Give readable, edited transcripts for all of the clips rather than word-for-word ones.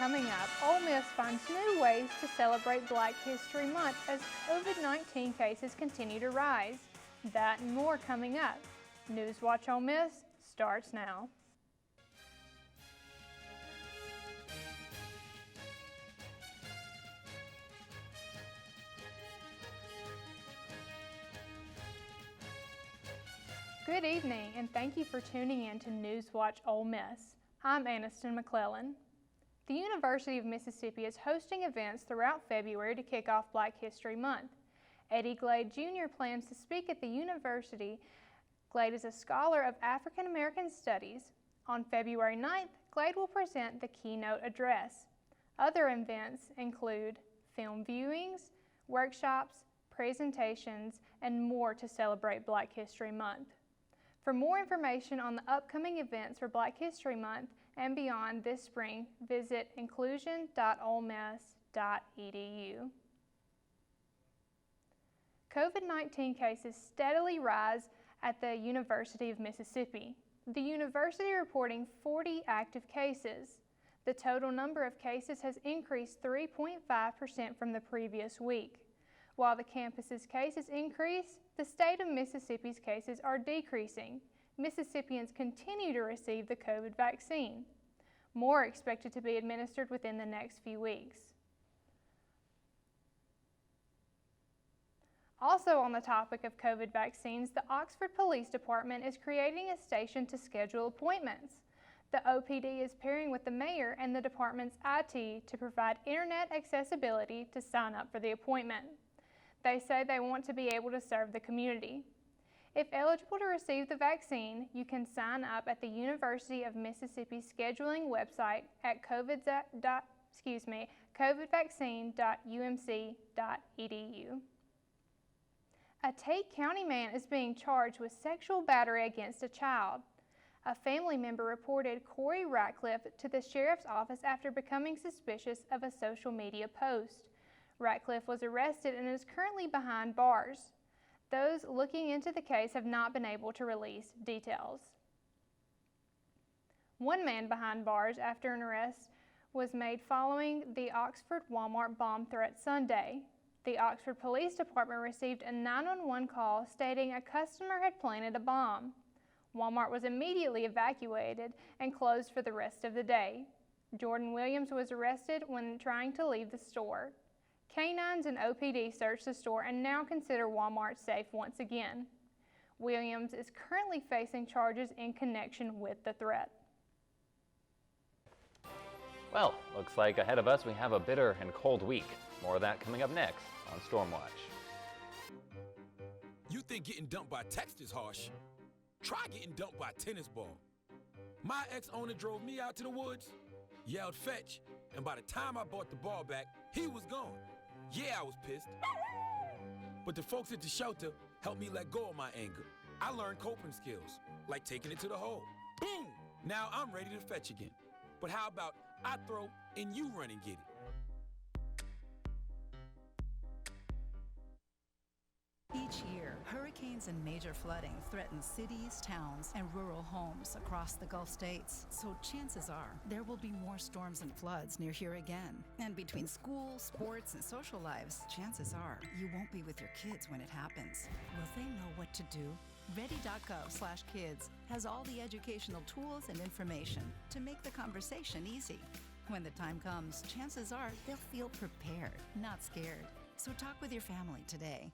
coming up, Ole Miss finds new ways to celebrate Black History Month as COVID-19 cases continue to rise. That and more coming up. Newswatch Ole Miss starts now. Good evening, and thank you for tuning in to Newswatch Ole Miss. I'm Aniston McClellan. The University of Mississippi is hosting events throughout February to kick off Black History Month. Eddie Glade Jr. plans to speak at the university. Glade is a scholar of African American Studies. On February 9th, Glade will present the keynote address. Other events include film viewings, workshops, presentations, and more to celebrate Black History Month. For more information on the upcoming events for Black History Month and beyond this spring, visit inclusion.olemiss.edu. COVID-19 cases steadily rise at the University of Mississippi. The university reporting 40 active cases. The total number of cases has increased 3.5% from the previous week. While the campus's cases increase, the state of Mississippi's cases are decreasing. Mississippians continue to receive the COVID vaccine. More are expected to be administered within the next few weeks. Also on the topic of COVID vaccines, the Oxford Police Department is creating a station to schedule appointments. The OPD is pairing with the mayor and the department's IT to provide internet accessibility to sign up for the appointment. They say they want to be able to serve the community. If eligible to receive the vaccine, you can sign up at the University of Mississippi scheduling website at covidvaccine.umc.edu. A Tate County man is being charged with sexual battery against a child. A family member reported Corey Ratcliffe to the sheriff's office after becoming suspicious of a social media post. Ratcliffe was arrested and is currently behind bars. Those looking into the case have not been able to release details. One man behind bars after an arrest was made following the Oxford Walmart bomb threat Sunday. The Oxford Police Department received a 911 call stating a customer had planted a bomb. Walmart was immediately evacuated and closed for the rest of the day. Jordan Williams was arrested when trying to leave the store. Canines and OPD searched the store and now consider Walmart safe once again. Williams is currently facing charges in connection with the threat. Well, looks like ahead of us we have a bitter and cold week. More of that coming up next on Stormwatch. You think getting dumped by text is harsh? Try getting dumped by a tennis ball. My ex-owner drove me out to the woods, yelled fetch, and by the time I brought the ball back, he was gone. Yeah, I was pissed. But the folks at the shelter helped me let go of my anger. I learned coping skills, like taking it to the hole. Boom! Now I'm ready to fetch again. But how about I throw and you run and get it? Each year, hurricanes and major flooding threaten cities, towns, and rural homes across the Gulf states. So chances are there will be more storms and floods near here again. And between school, sports, and social lives, chances are you won't be with your kids when it happens. Will they know what to do? Ready.gov/kids has all the educational tools and information to make the conversation easy. When the time comes, chances are they'll feel prepared, not scared. So talk with your family today.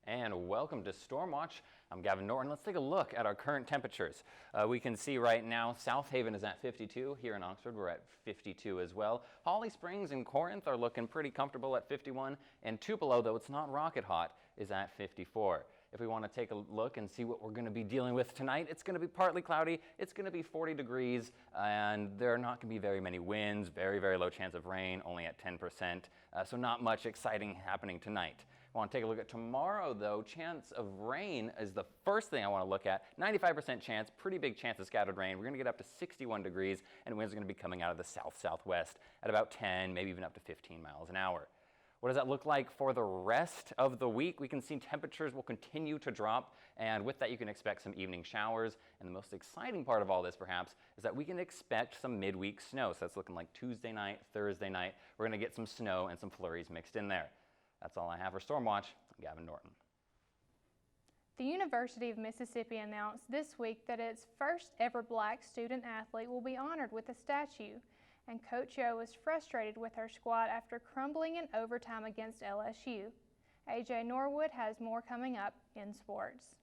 And welcome to Stormwatch. I'm Gavin Norton. Let's take a look at our current temperatures. We can see right now South Haven is at 52. Here in Oxford, we're at 52 as well. Holly Springs and Corinth are looking pretty comfortable at 51. And Tupelo, though it's not rocket hot, is at 54. If we want to take a look and see what we're going to be dealing with tonight, it's going to be partly cloudy. It's going to be 40 degrees, and there are not going to be very many winds. Very, very low chance of rain, only at 10%. So not much exciting happening tonight. I want to take a look at tomorrow, though. Chance of rain is the first thing I want to look at. 95% chance, pretty big chance of scattered rain. We're going to get up to 61 degrees, and winds are going to be coming out of the south-southwest at about 10, maybe even up to 15 miles an hour. What does that look like for the rest of the week? We can see temperatures will continue to drop, and with that you can expect some evening showers. And the most exciting part of all this, perhaps, is that we can expect some midweek snow. So that's looking like Tuesday night, Thursday night. We're going to get some snow and some flurries mixed in there. That's all I have for Stormwatch. I'm Gavin Norton. The University of Mississippi announced this week that its first ever black student athlete will be honored with a statue. And Coach Yo was frustrated with her squad after crumbling in overtime against LSU. AJ Norwood has more coming up in sports.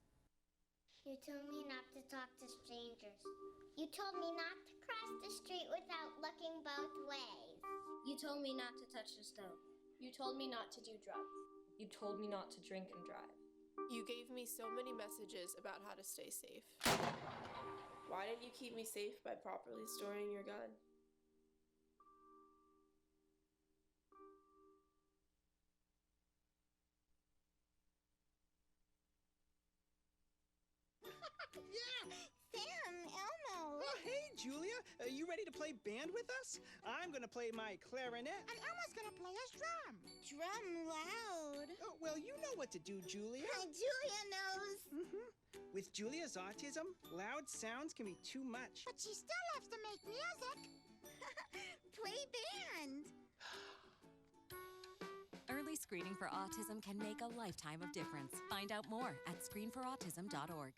You told me not to talk to strangers. You told me not to cross the street without looking both ways. You told me not to touch the stove. You told me not to do drugs. You told me not to drink and drive. You gave me so many messages about how to stay safe. Why didn't you keep me safe by properly storing your gun? Yeah, Sam, Elmo. Oh, hey, Julia. You ready to play band with us? I'm going to play my clarinet. And Elmo's gonna play his drum. Drum loud. Oh, well, you know what to do, Julia. Julia knows. With Julia's autism, loud sounds can be too much. But she still loves to make music. Play band. Early screening for autism can make a lifetime of difference. Find out more at screenforautism.org.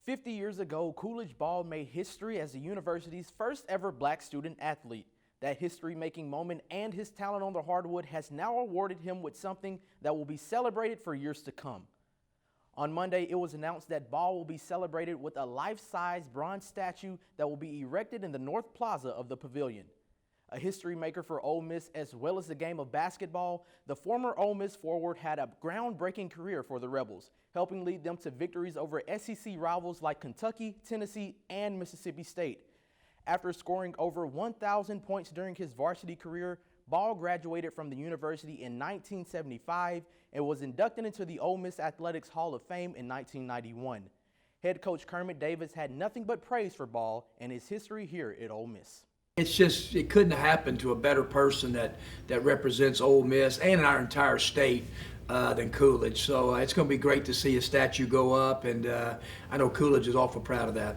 "50 years ago, Coolidge Ball made history as the university's first ever black student athlete. That history-making moment and his talent on the hardwood has now awarded him with something that will be celebrated for years to come. On Monday, it was announced that Ball will be celebrated with a life-size bronze statue that will be erected in the North Plaza of the Pavilion. A history maker for Ole Miss as well as the game of basketball, the former Ole Miss forward had a groundbreaking career for the Rebels, helping lead them to victories over SEC rivals like Kentucky, Tennessee, and Mississippi State. After scoring over 1,000 points during his varsity career, Ball graduated from the university in 1975 and was inducted into the Ole Miss Athletics Hall of Fame in 1991. Head coach Kermit Davis had nothing but praise for Ball and his history here at Ole Miss. It's just, it couldn't happen to a better person that represents Ole Miss and our entire state than Coolidge. So it's going to be great to see a statue go up, and I know Coolidge is awful proud of that.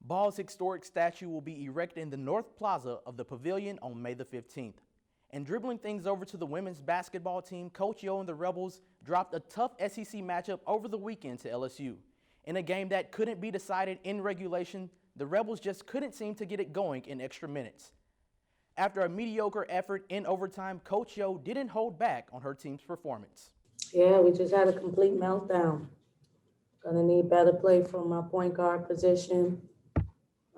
Ball's historic statue will be erected in the North Plaza of the Pavilion on May the 15th. And dribbling things over to the women's basketball team, Coach Yo and the Rebels dropped a tough SEC matchup over the weekend to LSU. In a game that couldn't be decided in regulation, the Rebels just couldn't seem to get it going in extra minutes. After a mediocre effort in overtime, Coach Yo didn't hold back on her team's performance. Yeah, we just had a complete meltdown. Gonna need better play from my point guard position.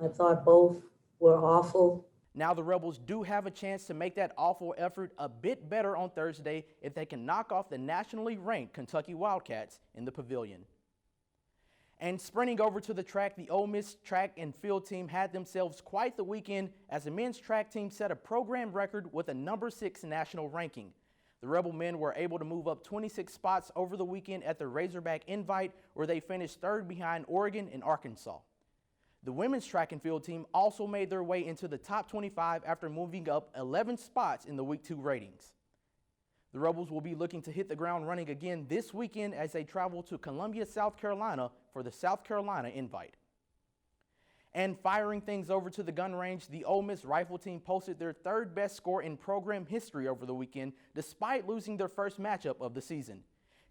I thought both were awful. Now the Rebels do have a chance to make that awful effort a bit better on Thursday if they can knock off the nationally ranked Kentucky Wildcats in the Pavilion. And sprinting over to the track, the Ole Miss track and field team had themselves quite the weekend as the men's track team set a program record with a number 6 national ranking. The Rebel men were able to move up 26 spots over the weekend at the Razorback Invite, where they finished 3rd behind Oregon and Arkansas. The women's track and field team also made their way into the top 25 after moving up 11 spots in the Week 2 ratings. The Rebels will be looking to hit the ground running again this weekend as they travel to Columbia, South Carolina for the South Carolina Invite. And firing things over to the gun range, the Ole Miss rifle team posted their 3rd best score in program history over the weekend, despite losing their first matchup of the season.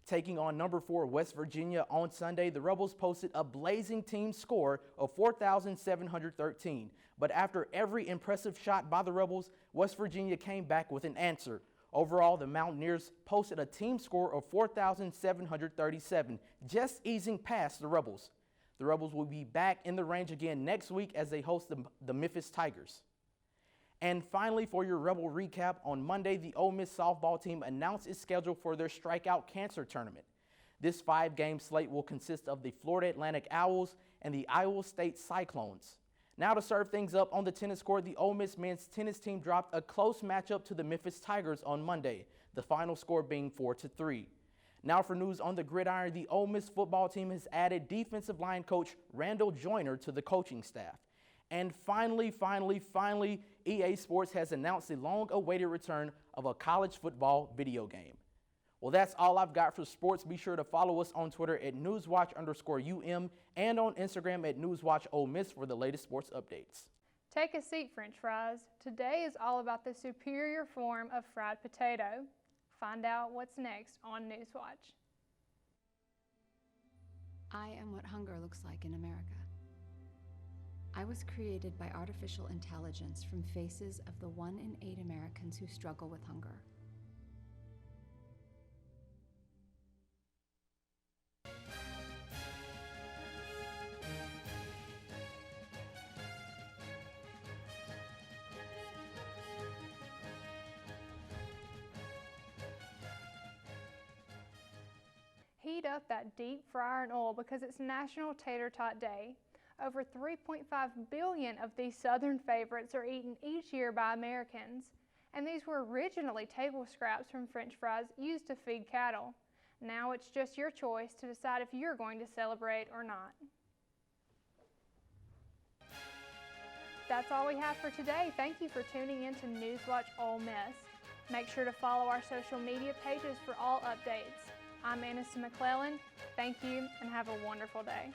Taking on number 4 West Virginia on Sunday, the Rebels posted a blazing team score of 4,713. But after every impressive shot by the Rebels, West Virginia came back with an answer. Overall, the Mountaineers posted a team score of 4,737, just easing past the Rebels. The Rebels will be back in the range again next week as they host the Memphis Tigers. And finally, for your Rebel recap, on Monday, the Ole Miss softball team announced its schedule for their Strikeout Cancer Tournament. This 5-game slate will consist of the Florida Atlantic Owls and the Iowa State Cyclones. Now to serve things up on the tennis court, the Ole Miss men's tennis team dropped a close matchup to the Memphis Tigers on Monday, the final score being 4-3. Now for news on the gridiron, the Ole Miss football team has added defensive line coach Randall Joyner to the coaching staff. And finally, EA Sports has announced the long-awaited return of a college football video game. Well, that's all I've got for sports. Be sure to follow us on Twitter at Newswatch_UM and on Instagram at Newswatch Ole Miss for the latest sports updates. Take a seat, French fries. Today is all about the superior form of fried potato. Find out what's next on Newswatch. I am what hunger looks like in America. I was created by artificial intelligence from faces of the 1 in 8 Americans who struggle with hunger. Heat up that deep fryer in oil because it's National Tater Tot Day. Over 3.5 billion of these Southern favorites are eaten each year by Americans, and these were originally table scraps from French fries used to feed cattle. Now it's just your choice to decide if you're going to celebrate or not. That's all we have for today. Thank you for tuning in to Newswatch Ole Miss. Make sure to follow our social media pages for all updates. I'm Aniston McClellan. Thank you and have a wonderful day.